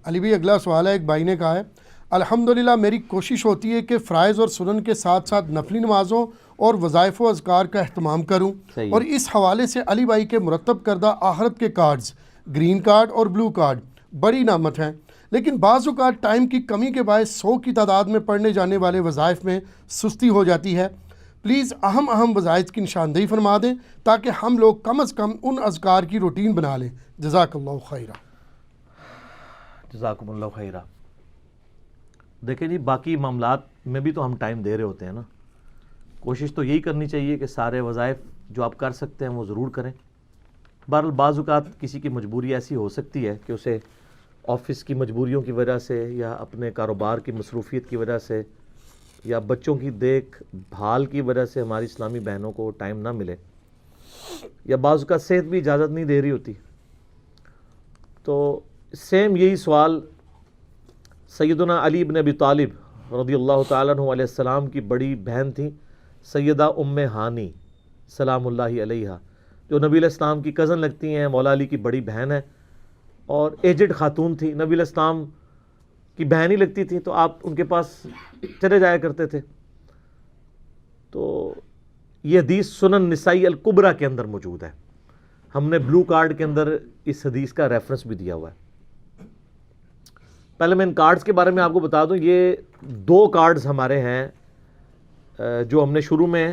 علی بھائی اگلا سوال ہے، ایک بھائی نے کہا ہے الحمدللہ میری کوشش ہوتی ہے کہ فرائض اور سنن کے ساتھ ساتھ نفلی نمازوں اور وظائف و اذکار کا اہتمام کروں، صحیح اور ہے. اس حوالے سے علی بھائی کے مرتب کردہ آخرت کے کارڈز گرین کارڈ اور بلو کارڈ بڑی نعمت ہیں، لیکن بعض اوقات ٹائم کی کمی کے باعث 100 کی تعداد میں پڑھنے جانے والے وظائف میں سستی ہو جاتی ہے. پلیز اہم وظائف کی نشاندہی فرما دیں تاکہ ہم لوگ کم از کم ان اذکار کی روٹین بنا لیں. جزاک اللہ خیرہ. جزاکم اللہ خیرہ. دیکھیں جی، باقی معاملات میں بھی تو ہم ٹائم دے رہے ہوتے ہیں نا. کوشش تو یہی کرنی چاہیے کہ سارے وظائف جو آپ کر سکتے ہیں وہ ضرور کریں. بہرحال بعض اوقات کسی کی مجبوری ایسی ہو سکتی ہے کہ اسے آفس کی مجبوریوں کی وجہ سے یا اپنے کاروبار کی مصروفیت کی وجہ سے یا بچوں کی دیکھ بھال کی وجہ سے ہماری اسلامی بہنوں کو ٹائم نہ ملے، یا بعض اوقات صحت بھی اجازت نہیں دے رہی ہوتی. تو سیم یہی سوال سیدنا علی بن ابی طالب رضی اللہ تعالیٰ عنہ علیہ السلام کی بڑی بہن تھیں سیدہ ام ہانی سلام اللہ علیہا، جو نبی علیہ السلام کی کزن لگتی ہیں، مولا علی کی بڑی بہن ہے اور ایجڈ خاتون تھی. نبی علیہ السلام کی بہن ہی لگتی تھی تو آپ ان کے پاس چلے جایا کرتے تھے. تو یہ حدیث سنن نسائی الکبریٰ کے اندر موجود ہے. ہم نے بلو کارڈ کے اندر اس حدیث کا ریفرنس بھی دیا ہوا ہے. پہلے میں ان کارڈز کے بارے میں آپ کو بتا دوں. یہ 2 کارڈز ہمارے ہیں جو ہم نے شروع میں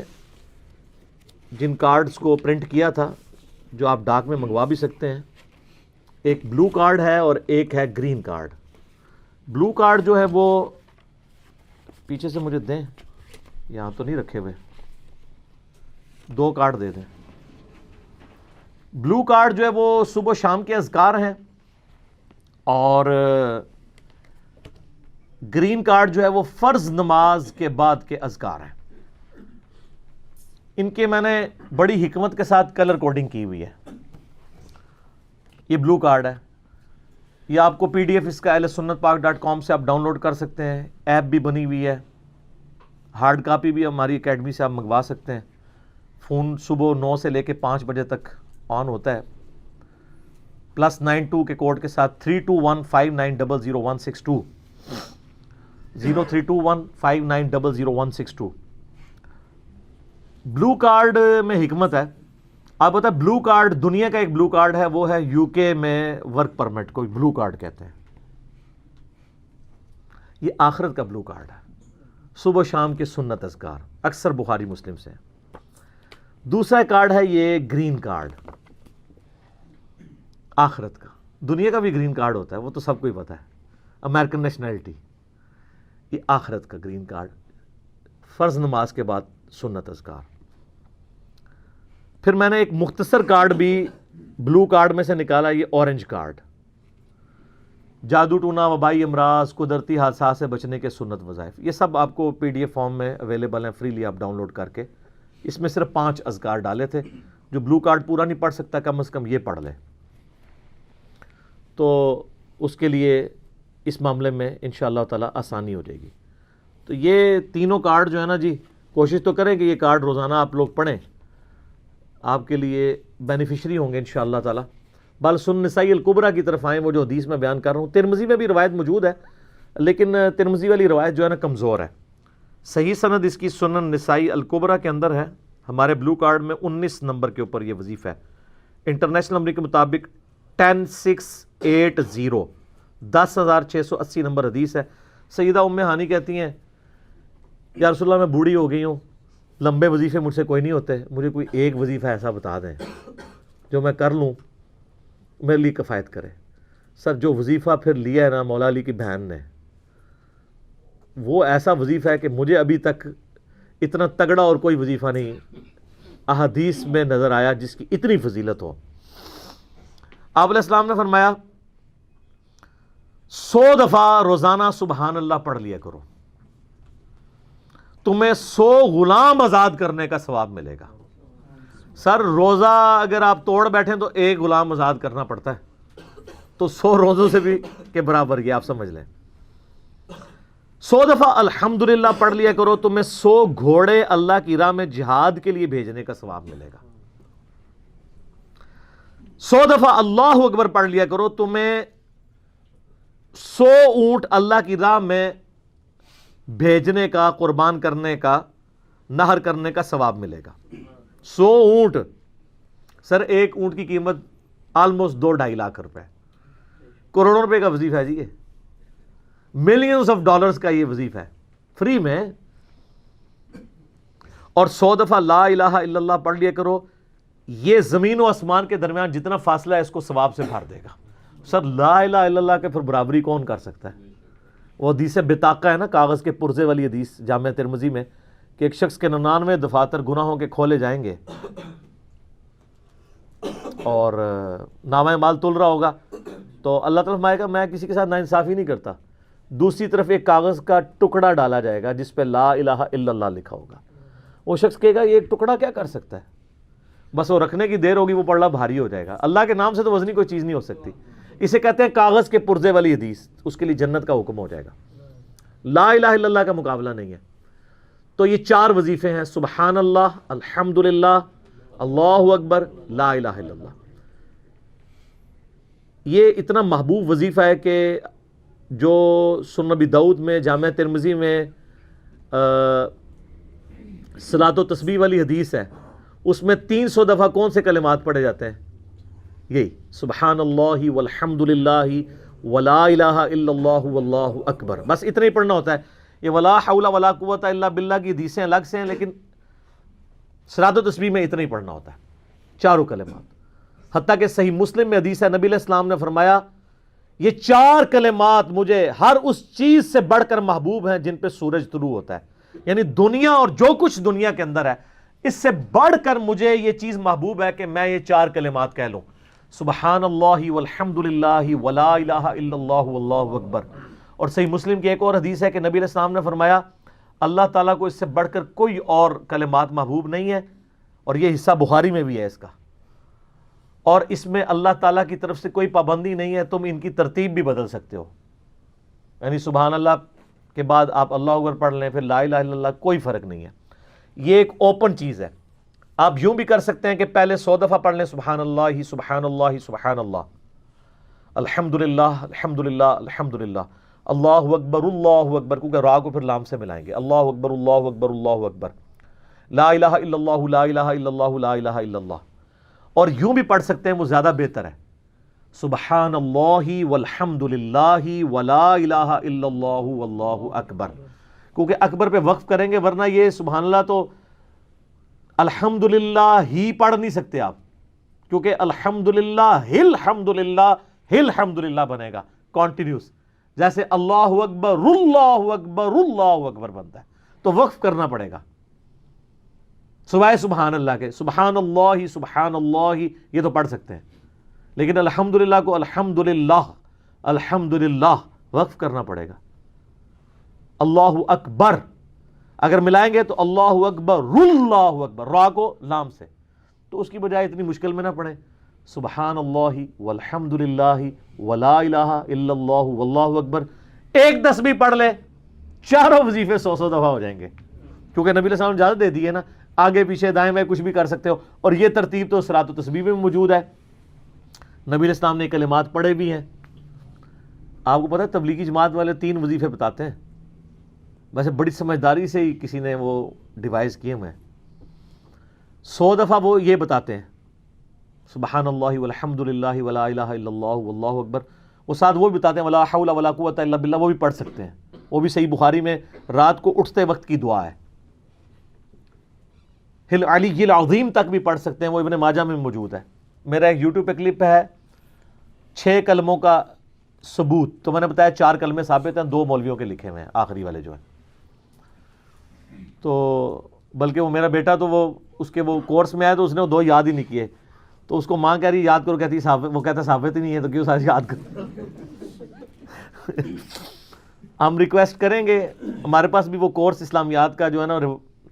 جن کارڈز کو پرنٹ کیا تھا، جو آپ ڈاک میں منگوا بھی سکتے ہیں. ایک بلو کارڈ ہے اور ایک ہے گرین کارڈ. بلو کارڈ جو ہے وہ پیچھے سے مجھے دیں، یہاں تو نہیں رکھے ہوئے، 2 کارڈ دے دیں. بلو کارڈ جو ہے وہ صبح و شام کے اذکار ہیں، اور گرین کارڈ جو ہے وہ فرض نماز کے بعد کے اذکار ہیں. ان کے میں نے بڑی حکمت کے ساتھ کلر کوڈنگ کی ہوئی ہے. یہ بلو کارڈ ہے، یہ آپ کو PDF اس کا ahlsunnatpak.com سے آپ ڈاؤن لوڈ کر سکتے ہیں. ایپ بھی بنی ہوئی ہے، ہارڈ کاپی بھی ہماری اکیڈمی سے آپ منگوا سکتے ہیں. فون صبح 9 سے لے کے 5 بجے تک آن ہوتا ہے. +92 کے کوڈ کے ساتھ 3215900162 032159000162. بلو کارڈ میں حکمت ہے. آپ بتا، بلو کارڈ دنیا کا ایک بلو کارڈ ہے، وہ ہے UK میں ورک پرمٹ کو بلو کارڈ کہتے ہیں. یہ آخرت کا بلو کارڈ ہے، صبح و شام کے سنت اذکار اکثر بخاری مسلم سے. دوسرا کارڈ ہے یہ گرین کارڈ، آخرت کا. دنیا کا بھی گرین کارڈ ہوتا ہے، وہ تو سب کو ہی پتا ہے، امریکن نیشنلٹی. یہ آخرت کا گرین کارڈ، فرض نماز کے بعد سنت اذکار. پھر میں نے ایک مختصر کارڈ بھی بلو کارڈ میں سے نکالا، یہ اورنج کارڈ. جادو ٹونا، وبائی امراض، قدرتی حادثات سے بچنے کے سنت وظائف. یہ سب آپ کو PDF فارم میں اویلیبل ہیں، فریلی آپ ڈاؤن لوڈ کر کے. اس میں صرف 5 اذکار ڈالے تھے. جو بلو کارڈ پورا نہیں پڑھ سکتا کم از کم یہ پڑھ لے، تو اس کے لیے اس معاملے میں انشاءاللہ تعالی آسانی ہو جائے گی. تو یہ تینوں کارڈ جو ہے نا جی، کوشش تو کریں کہ یہ کارڈ روزانہ آپ لوگ پڑھیں، آپ کے لیے بینیفیشری ہوں گے انشاءاللہ تعالی. بل سنن نسائی الکبریٰ کی طرف آئیں، وہ جو حدیث میں بیان کر رہا ہوں. ترمذی میں بھی روایت موجود ہے، لیکن ترمذی والی روایت جو ہے نا کمزور ہے. صحیح سند اس کی سنن نسائی الکبریٰ کے اندر ہے. ہمارے بلو کارڈ میں 19 نمبر کے اوپر یہ وظیفہ ہے. انٹرنیشنل نمبر کے مطابق 10680 10680 نمبر حدیث ہے. سیدہ ام ہانی کہتی ہیں یا رسول اللہ میں بوڑھی ہو گئی ہوں، لمبے وظیفے مجھ سے کوئی نہیں ہوتے، مجھے کوئی ایک وظیفہ ایسا بتا دیں جو میں کر لوں میرے لیے کفایت کرے. سر جو وظیفہ پھر لیا ہے نا مولا علی کی بہن نے، وہ ایسا وظیفہ ہے کہ مجھے ابھی تک اتنا تگڑا اور کوئی وظیفہ نہیں احادیث میں نظر آیا جس کی اتنی فضیلت ہو. آپ علیہ السلام نے فرمایا 100 دفعہ روزانہ سبحان اللہ پڑھ لیا کرو، تمہیں 100 غلام آزاد کرنے کا ثواب ملے گا. سر روزہ اگر آپ توڑ بیٹھیں تو ایک غلام آزاد کرنا پڑتا ہے، تو 100 روزوں سے بھی کے برابر یہ آپ سمجھ لیں. 100 دفعہ الحمدللہ پڑھ لیا کرو، تمہیں 100 گھوڑے اللہ کی راہ میں جہاد کے لیے بھیجنے کا ثواب ملے گا. 100 دفعہ اللہ اکبر پڑھ لیا کرو، تمہیں 100 اونٹ اللہ کی راہ میں بھیجنے کا، قربان کرنے کا، نہر کرنے کا ثواب ملے گا. 100 اونٹ. سر ایک اونٹ کی قیمت آلموسٹ 2-2.5 لاکھ روپے، کروڑوں روپے کا وظیفہ ہے جی. یہ ملینز آف ڈالرز کا یہ وظیفہ ہے فری میں. اور 100 دفعہ لا الہ الا اللہ پڑھ لیا کرو. یہ زمین و آسمان کے درمیان جتنا فاصلہ ہے اس کو ثواب سے بھر دے گا. سر لا الہ الا اللہ کے پھر برابری کون کر سکتا ہے؟ وہ حدیث بطاقہ ہے نا، کاغذ کے پرزے والی حدیث جامع ترمذی میں، کہ ایک شخص کے 99 دفاتر گناہوں کے کھولے جائیں گے اور نامہ مال تل رہا ہوگا تو اللہ تعالیٰ فرمائے گا میں کسی کے ساتھ ناانصافی نہیں کرتا. دوسری طرف ایک کاغذ کا ٹکڑا ڈالا جائے گا جس پہ لا الہ الا اللہ لکھا ہوگا. وہ شخص کہے گا یہ ایک ٹکڑا کیا کر سکتا ہے، بس وہ رکھنے کی دیر ہوگی وہ پڑھنا بھاری ہو جائے گا. اللہ کے نام سے تو وزنی کوئی چیز نہیں ہو سکتی. اسے کہتے ہیں کاغذ کے پرزے والی حدیث. اس کے لیے جنت کا حکم ہو جائے گا. لا الہ الا اللہ کا مقابلہ نہیں ہے. تو یہ 4 وظیفے ہیں، سبحان اللہ، الحمدللہ، اللہ اکبر، لا الہ الا اللہ. یہ اتنا محبوب وظیفہ ہے کہ جو سنن ابی داؤد میں، جامع ترمذی میں صلاۃ و تسبیح والی حدیث ہے، اس میں 300 دفعہ کون سے کلمات پڑھے جاتے ہیں؟ یہی سبحان اللہ والحمد للہ ولا الہ الا اللہ واللہ اکبر. بس اتنا ہی پڑھنا ہوتا ہے. یہ ولا حول ولا قوت الا باللہ کی حدیثیں الگ سے ہیں، لیکن صلاۃ و تسبیح میں اتنا ہی پڑھنا ہوتا ہے، 4 کلمات. حتیٰ کہ صحیح مسلم میں حدیث ہے، نبی علیہ السلام نے فرمایا یہ 4 کلمات مجھے ہر اس چیز سے بڑھ کر محبوب ہیں جن پہ سورج طلوع ہوتا ہے. یعنی دنیا اور جو کچھ دنیا کے اندر ہے اس سے بڑھ کر مجھے یہ چیز محبوب ہے کہ میں یہ 4 کلمات کہہ لوں، سبحان اللہ والحمد للہ ولا الہ الا اللہ واللہ اکبر. اور صحیح مسلم کی ایک اور حدیث ہے کہ نبی علیہ السلام نے فرمایا اللہ تعالیٰ کو اس سے بڑھ کر کوئی اور کلمات محبوب نہیں ہے. اور یہ حصہ بخاری میں بھی ہے اس کا. اور اس میں اللہ تعالیٰ کی طرف سے کوئی پابندی نہیں ہے، تم ان کی ترتیب بھی بدل سکتے ہو. یعنی سبحان اللہ کے بعد آپ اللہ اکبر پڑھ لیں، پھر لا الہ الا اللہ، کوئی فرق نہیں ہے. یہ ایک اوپن چیز ہے. آپ یوں بھی کر سکتے ہیں کہ پہلے 100 دفعہ پڑھ لیں سبحان اللہ سبحان اللہ سبحان اللہ، الحمدللہ الحمدللہ الحمدللہ، اللہ اکبر، کیونکہ را کو پھر لام سے ملائیں گے، اللہ اکبر اللہ اکبر اللہ اکبر، لا الہ الا اللہ لا الہ الا اللہ لا الہ الا اللہ. اور یوں بھی پڑھ سکتے ہیں، وہ زیادہ بہتر ہے، سبحان اللہ والحمد للہ ولا الہ الا اللہ واللہ اکبر. کیونکہ اکبر پہ وقف کریں گے، ورنہ یہ سبحان اللہ تو الحمدللہ ہی پڑھ نہیں سکتے آپ، کیونکہ الحمدللہ الحمدللہ بنے گا کانٹینیوس، جیسے اللہ اکبر اللہ اکبر بنتا ہے. تو وقف کرنا پڑے گا سوائے سبحان اللہ کے. سبحان اللہ یہ تو پڑھ سکتے ہیں، لیکن الحمدللہ کو الحمدللہ وقف کرنا پڑے گا. اللہ اکبر اگر ملائیں گے تو اللہ اکبر را کو لام سے، تو اس کی بجائے اتنی مشکل میں نہ پڑھیں، سبحان اللہ والحمد للہ ولا الہ الا اللہ واللہ اکبر. ایک تسبیح پڑھ لے، 4 وظیفے 100 دفعہ ہو جائیں گے، کیونکہ نبی علیہ السلام نے اجازت دے دی ہے نا، آگے پیچھے دائیں بائیں کچھ بھی کر سکتے ہو. اور یہ ترتیب تو صلاۃ و تسبیح میں موجود ہے. نبی علیہ السلام نے کلمات پڑھے بھی ہیں. آپ کو پتہ ہے تبلیغی جماعت والے 3 وظیفے بتاتے ہیں، ویسے بڑی سمجھداری سے ہی کسی نے وہ ڈیوائز کیے ہوئے ہیں. 100 دفعہ وہ یہ بتاتے ہیں سبحان اللہ والحمد للہ ولا الہ الا اللہ واللہ اکبر. وہ ساتھ وہ بھی بتاتے ہیں ولا حول ولا قوت الا باللہ، وہ بھی پڑھ سکتے ہیں. وہ بھی صحیح بخاری میں رات کو اٹھتے وقت کی دعا ہے. علی العظیم تک بھی پڑھ سکتے ہیں، وہ ابن ماجہ میں موجود ہے. میرا ایک یوٹیوب پہ کلپ ہے 6 کلموں کا ثبوت. تو میں نے بتایا 4 کلمے ثابت ہیں، 2 مولویوں کے لکھے ہوئے ہیں، آخری والے جو ہیں. تو بلکہ وہ میرا بیٹا تو وہ اس کے وہ کورس میں آیا تو اس نے وہ 2 یاد ہی نہیں کیے. تو اس کو ماں کہہ رہی یاد کرو، کہتی وہ کہتا ثابت ہی نہیں ہے تو کیوں سارے یاد کرو. ہم ریکویسٹ کریں گے، ہمارے پاس بھی وہ کورس اسلامیات کا جو ہے نا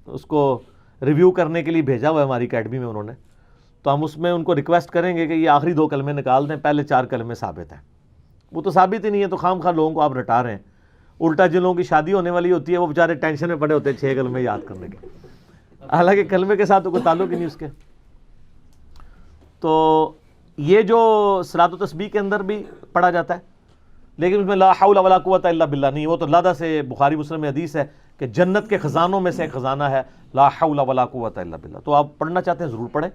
اس کو ریویو کرنے کے لیے بھیجا ہوا ہے ہماری اکیڈمی میں انہوں نے. تو ہم اس میں ان کو ریکویسٹ کریں گے کہ یہ آخری 2 کلمے نکال دیں، پہلے 4 کلمے ثابت ہیں. وہ تو ثابت ہی نہیں ہے، تو خام خواہ لوگوں کو آپ رٹا رہے ہیں. الٹا جن لوگوں کی شادی ہونے والی ہوتی ہے وہ بیچارے ٹینشن میں پڑے ہوتے ہیں 6 کلمے یاد کرنے کے، حالانکہ کلمے کے ساتھ تو کوئی تعلق ہی نہیں اس کے. تو یہ جو صلاۃ و تسبیح کے اندر بھی پڑھا جاتا ہے، لیکن اس میں لا حول ولا قوت الا باللہ نہیں، وہ تو لادہ سے بخاری مسلم میں حدیث ہے کہ جنت کے خزانوں میں سے ایک خزانہ ہے لا حول ولا قوت الا باللہ. تو آپ پڑھنا چاہتے ہیں ضرور پڑھیں،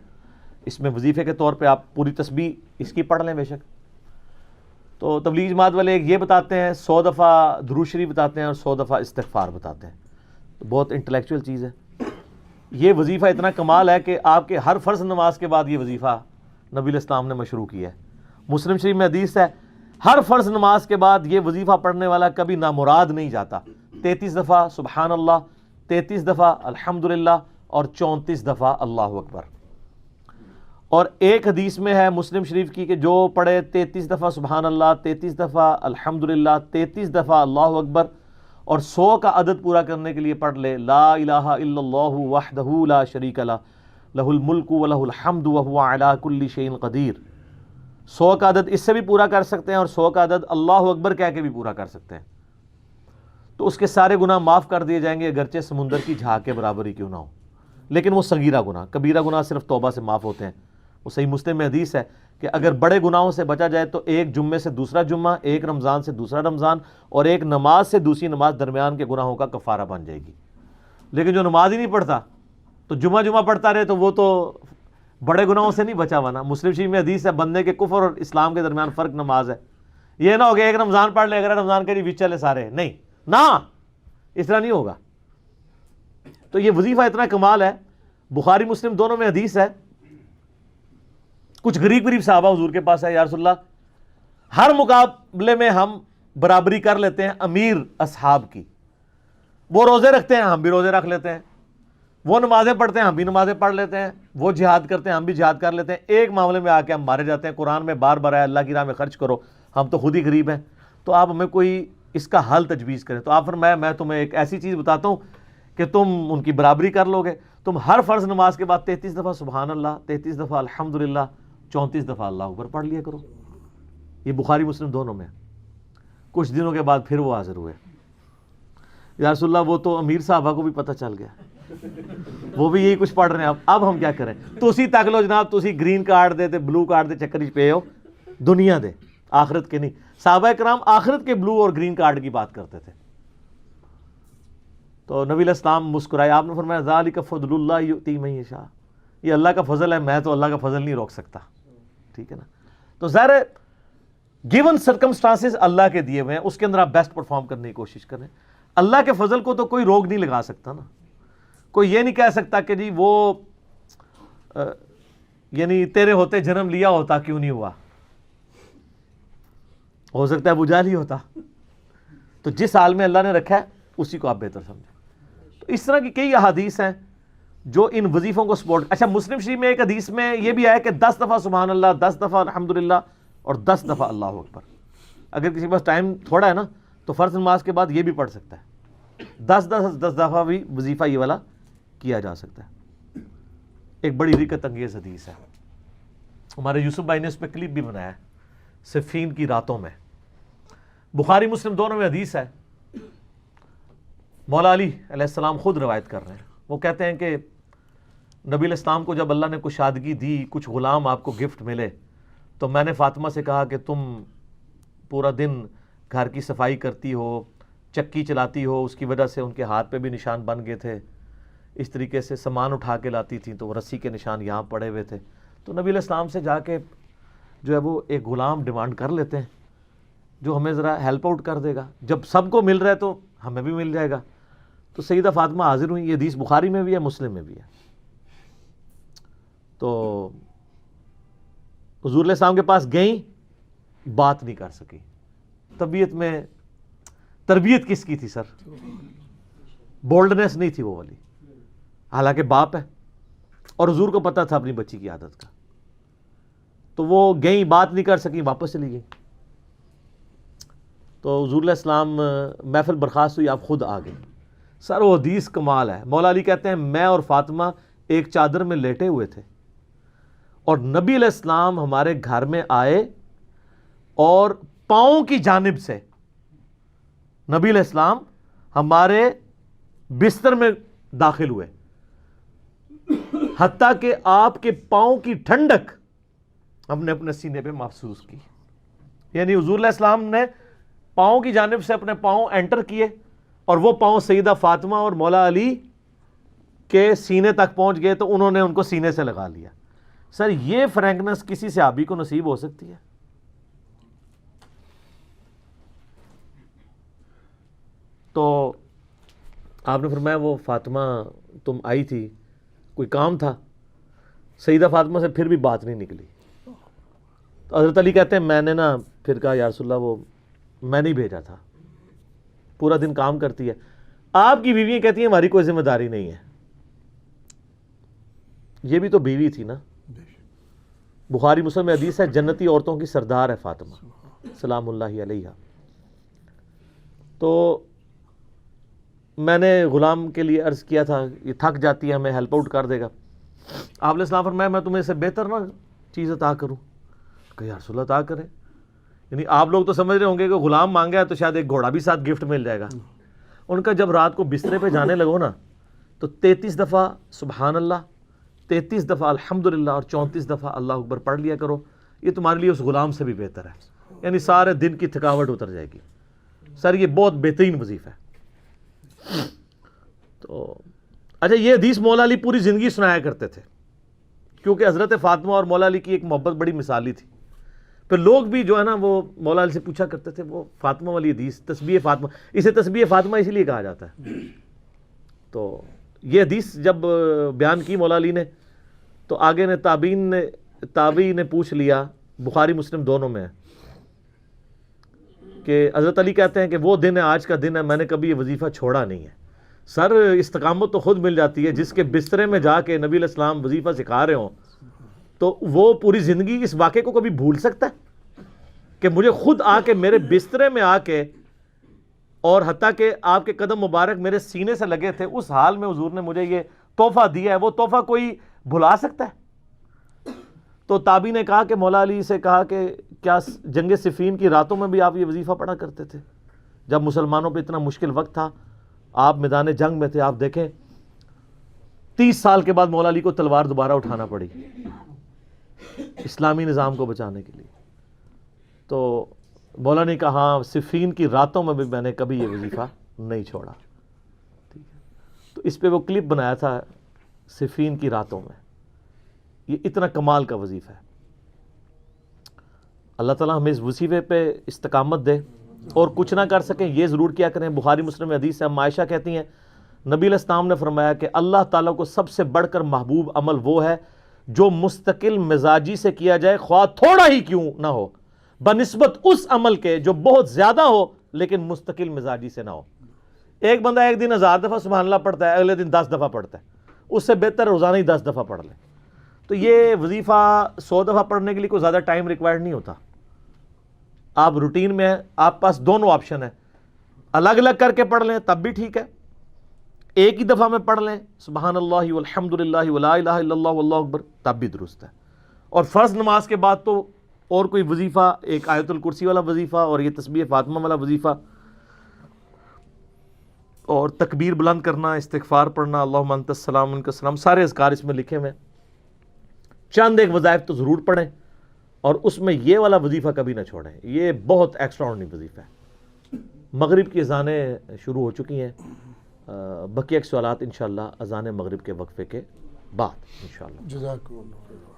اس میں وظیفے کے طور پہ آپ پوری تسبیح اس کی پڑھ لیں بے شک. تو تبلیغ جماعت والے ایک یہ بتاتے ہیں 100 دفعہ درود شریف بتاتے ہیں اور 100 دفعہ استغفار بتاتے ہیں. تو بہت انٹلیکچوئل چیز ہے. یہ وظیفہ اتنا کمال ہے کہ آپ کے ہر فرض نماز کے بعد یہ وظیفہ نبی علیہ السلام نے مشروع کیا ہے. مسلم شریف میں حدیث ہے ہر فرض نماز کے بعد یہ وظیفہ پڑھنے والا کبھی نامراد نہیں جاتا. 33 دفعہ سبحان اللہ، 33 دفعہ الحمدللہ اور 34 دفعہ اللہ اکبر. اور ایک حدیث میں ہے مسلم شریف کی کہ جو پڑھے 33 دفعہ سبحان اللہ، 33 دفعہ الحمدللہ، 33 دفعہ اللہ اکبر اور 100 کا عدد پورا کرنے کے لیے پڑھ لے لا الہ الا اللہ وحدہ لا شریک لہ لہ الملک ولہ الحمد وہو علی کل شیء قدیر. 100 کا عدد اس سے بھی پورا کر سکتے ہیں اور 100 کا عدد اللہ اکبر کہہ کے بھی پورا کر سکتے ہیں. تو اس کے سارے گناہ معاف کر دیے جائیں گے اگرچہ سمندر کی جھاگ کے برابر ہی کیوں نہ ہو. لیکن وہ صغیرہ گناہ، کبیرہ گناہ صرف توبہ سے معاف ہوتے ہیں. وہ صحیح مسلم میں حدیث ہے کہ اگر بڑے گناہوں سے بچا جائے تو ایک جمعے سے دوسرا جمعہ، ایک رمضان سے دوسرا رمضان اور ایک نماز سے دوسری نماز درمیان کے گناہوں کا کفارہ بن جائے گی. لیکن جو نماز ہی نہیں پڑھتا تو جمعہ پڑھتا رہے تو وہ تو بڑے گناہوں سے نہیں بچا ہوا نا. مسلم شریف میں حدیث ہے بندے کے کفر اور اسلام کے درمیان فرق نماز ہے. یہ نہ ہو کہ ایک رمضان پڑھ لے اگر رمضان کے بھی چلے سارے، نہیں نہ، اس طرح نہیں ہوگا. تو یہ وظیفہ اتنا کمال ہے. بخاری مسلم دونوں میں حدیث ہے کچھ غریب صحابہ حضور کے پاس ہے، یا رسول اللہ ہر مقابلے میں ہم برابری کر لیتے ہیں امیر اصحاب کی. وہ روزے رکھتے ہیں ہم بھی روزے رکھ لیتے ہیں، وہ نمازیں پڑھتے ہیں ہم بھی نمازیں پڑھ لیتے ہیں، وہ جہاد کرتے ہیں ہم بھی جہاد کر لیتے ہیں. ایک معاملے میں آ کے ہم مارے جاتے ہیں. قرآن میں بار بار ہے اللہ کی راہ میں خرچ کرو، ہم تو خود ہی غریب ہیں. تو آپ ہمیں کوئی اس کا حل تجویز کریں. تو آپ فرمایا میں تمہیں ایک ایسی چیز بتاتا ہوں کہ تم ان کی برابری کر لو گے. تم ہر فرض نماز کے بعد 33 دفعہ سبحان اللہ، 33 دفعہ الحمدللہ، 34 دفعہ اللہ اکبر پڑھ لیا کرو. یہ بخاری مسلم دونوں میں. کچھ دنوں کے بعد پھر وہ حاضر ہوئے، یا رسول اللہ وہ تو امیر صحابہ کو بھی پتہ چل گیا، وہ بھی یہی کچھ پڑھ رہے ہیں. اب ہم کیا کریں؟ تسی تک لو جناب، تسی گرین کارڈ دے تے بلو کارڈ دے چکر ہی پے ہو، دنیا دے آخرت کے نہیں. صحابہ کرام آخرت کے بلو اور گرین کارڈ کی بات کرتے تھے. تو نبی علیہ السلام مسکرائے، آپ نے فرمایا ذالک فضل اللہ یؤتی من یشاء، یہ اللہ کا فضل ہے، میں تو اللہ کا فضل نہیں روک سکتا. ٹھیک ہے نا. تو ظاہر ہے گیون سرکمسٹانسز اللہ کے دیے ہوئے ہیں، اس کے اندر آپ بیسٹ پرفارم کرنے کی کوشش کریں. اللہ کے فضل کو تو کوئی روک نہیں لگا سکتا نا. کوئی یہ نہیں کہہ سکتا کہ جی وہ یعنی تیرے ہوتے جنم لیا ہوتا کیوں نہیں ہوا. ہو سکتا ہے ابو جہل ہی ہوتا. تو جس حال میں اللہ نے رکھا ہے اسی کو آپ بہتر سمجھیں. تو اس طرح کی کئی احادیث ہیں جو ان وظیفوں کو سپورٹ. اچھا مسلم شریف میں ایک حدیث میں یہ بھی آیا کہ 10 دفعہ سبحان اللہ، 10 دفعہ الحمدللہ اور 10 دفعہ اللہ اکبر. اگر کسی کے پاس ٹائم تھوڑا ہے نا تو فرض نماز کے بعد یہ بھی پڑھ سکتا ہے. 10 دفعہ بھی وظیفہ یہ والا کیا جا سکتا ہے. ایک بڑی حقیقت انگیز حدیث ہے، ہمارے یوسف بھائی نے اس پہ کلپ بھی بنایا ہے، صفین کی راتوں میں. بخاری مسلم دونوں میں حدیث ہے. مولا علی علیہ السلام خود روایت کر رہے ہیں. وہ کہتے ہیں کہ نبی علیہ السلام کو جب اللہ نے کشادگی دی، کچھ غلام آپ کو گفٹ ملے، تو میں نے فاطمہ سے کہا کہ تم پورا دن گھر کی صفائی کرتی ہو، چکی چلاتی ہو، اس کی وجہ سے ان کے ہاتھ پہ بھی نشان بن گئے تھے. اس طریقے سے سامان اٹھا کے لاتی تھیں تو وہ رسی کے نشان یہاں پڑے ہوئے تھے. تو نبی علیہ السلام سے جا کے جو ہے وہ ایک غلام ڈیمانڈ کر لیتے ہیں جو ہمیں ذرا ہیلپ آؤٹ کر دے گا. جب سب کو مل رہا ہے تو ہمیں بھی مل جائے گا. تو سیدہ فاطمہ حاضر ہوئی. یہ حدیث بخاری میں بھی ہے، مسلم میں بھی ہے. تو حضور علیہ السلام کے پاس گئیں، بات نہیں کر سکی. طبیعت میں تربیت کس کی تھی سر؟ بولڈنس نہیں تھی وہ والی، حالانکہ باپ ہے اور حضور کو پتہ تھا اپنی بچی کی عادت کا. تو وہ گئیں، بات نہیں کر سکی، واپس چلی گئی. تو حضور علیہ السلام محفل برخاست ہوئی، آپ خود آ گئے. سر وہ حدیث کمال ہے. مولا علی کہتے ہیں میں اور فاطمہ ایک چادر میں لیٹے ہوئے تھے اور نبی علیہ السلام ہمارے گھر میں آئے اور پاؤں کی جانب سے نبی علیہ السلام ہمارے بستر میں داخل ہوئے، حتیٰ کہ آپ کے پاؤں کی ٹھنڈک ہم نے اپنے سینے پہ محسوس کی. یعنی حضور علیہ السلام نے پاؤں کی جانب سے اپنے پاؤں انٹر کیے اور وہ پاؤں سیدہ فاطمہ اور مولا علی کے سینے تک پہنچ گئے تو انہوں نے ان کو سینے سے لگا لیا. سر یہ فرینکنس کسی صحابی کو نصیب ہو سکتی ہے؟ تو آپ نے فرمایا وہ فاطمہ تم آئی تھی, کوئی کام تھا؟ سیدہ فاطمہ سے پھر بھی بات نہیں نکلی. تو حضرت علی کہتے ہیں میں نے نا پھر کہا یا رسول اللہ وہ میں نہیں بھیجا تھا, پورا دن کام کرتی ہے. آپ کی بیویاں کہتی ہیں ہماری کوئی ذمہ داری نہیں ہے. یہ بھی تو بیوی تھی نا. بخاری مسلم میں حدیث ہے جنتی عورتوں کی سردار ہے فاطمہ سلام اللہ علیہا. تو میں نے غلام کے لیے عرض کیا تھا یہ تھک جاتی ہے ہمیں ہیلپ آؤٹ کر دے گا. آپ نے السلام فرمایا میں تمہیں سے بہتر نا چیز عطا کروں؟ کہ یا رسول اللہ عطا کریں. یعنی آپ لوگ تو سمجھ رہے ہوں گے کہ غلام مانگا ہے تو شاید ایک گھوڑا بھی ساتھ گفٹ مل جائے گا. ان کا جب رات کو بسترے پہ جانے لگو نا تو 33 دفعہ سبحان اللہ, 33 دفعہ الحمدللہ اور 34 دفعہ اللہ اکبر پڑھ لیا کرو. یہ تمہارے لیے اس غلام سے بھی بہتر ہے. یعنی سارے دن کی تھکاوٹ اتر جائے گی. سر یہ بہت بہترین وظیفہ ہے. تو اچھا یہ حدیث مولا علی پوری زندگی سنایا کرتے تھے کیونکہ حضرت فاطمہ اور مولا علی کی ایک محبت بڑی مثالی تھی. پھر لوگ بھی جو ہے نا وہ مولا علی سے پوچھا کرتے تھے وہ فاطمہ والی حدیث تسبیح فاطمہ, اسے تسبیح فاطمہ اسی لیے کہا جاتا ہے. تو یہ حدیث جب بیان کی مولا علی نے تو آگے نے تابعین نے پوچھ لیا, بخاری مسلم دونوں میں ہے, کہ حضرت علی کہتے ہیں کہ وہ دن ہے آج کا دن ہے میں نے کبھی یہ وظیفہ چھوڑا نہیں ہے. سر استقامت تو خود مل جاتی ہے, جس کے بسترے میں جا کے نبی علیہ السلام وظیفہ سکھا رہے ہوں تو وہ پوری زندگی اس واقعے کو کبھی بھول سکتا ہے کہ مجھے خود آ کے میرے بسترے میں آ کے, اور حتیٰ کہ آپ کے قدم مبارک میرے سینے سے لگے تھے, اس حال میں حضور نے مجھے یہ تحفہ دیا ہے, وہ تحفہ کوئی بھلا سکتا ہے؟ تو تابعی نے کہا کہ مولا علی سے کہا کہ کیا جنگ صفین کی راتوں میں بھی آپ یہ وظیفہ پڑھا کرتے تھے جب مسلمانوں پہ اتنا مشکل وقت تھا, آپ میدان جنگ میں تھے. آپ دیکھیں 30 سال کے بعد مولا علی کو تلوار دوبارہ اٹھانا پڑی اسلامی نظام کو بچانے کے لیے. تو مولا نے کہا ہاں صفین کی راتوں میں بھی میں نے کبھی یہ وظیفہ نہیں چھوڑا. ٹھیک ہے, تو اس پہ وہ کلپ بنایا تھا صفین کی راتوں میں. یہ اتنا کمال کا وظیفہ ہے. اللہ تعالیٰ ہمیں اس وظیفے پہ استقامت دے, اور کچھ نہ کر سکیں یہ ضرور کیا کریں. بخاری مسلم میں حدیث ہے, ہم عائشہ کہتی ہیں نبی علیہ السلام نے فرمایا کہ اللہ تعالیٰ کو سب سے بڑھ کر محبوب عمل وہ ہے جو مستقل مزاجی سے کیا جائے خواہ تھوڑا ہی کیوں نہ ہو, بنسبت اس عمل کے جو بہت زیادہ ہو لیکن مستقل مزاجی سے نہ ہو. ایک بندہ ایک دن 1000 دفعہ سبحان اللہ پڑھتا ہے, اگلے دن 10 دفعہ پڑھتا ہے, اس سے بہتر روزانہ ہی 10 دفعہ پڑھ لے. تو یہ وظیفہ 100 دفعہ پڑھنے کے لیے کوئی زیادہ ٹائم ریکوائرڈ نہیں ہوتا. آپ روٹین میں ہیں, آپ پاس دونوں آپشن ہیں, الگ الگ کر کے پڑھ لیں تب بھی ٹھیک ہے, ایک ہی دفعہ میں پڑھ لیں سبحان اللہ والحمدللہ ولا الہ الا اللہ واللہ اکبر تب بھی درست ہے. اور فرض نماز کے بعد تو اور کوئی وظیفہ, ایک آیت الکرسی والا وظیفہ اور یہ تسبیح فاطمہ والا وظیفہ, اور تکبیر بلند کرنا, استغفار پڑھنا, اللہم انت السلام منک السلام, سارے اذکار اس میں لکھے ہوئے. چند ایک وظائف تو ضرور پڑھیں, اور اس میں یہ والا وظیفہ کبھی نہ چھوڑیں. یہ بہت ایکسٹرا آرڈنری وظیفہ ہے. مغرب کی اذانیں شروع ہو چکی ہیں, بقیہ سوالات انشاءاللہ اذان مغرب کے وقفے کے بعد انشاءاللہ. جزاک اللہ.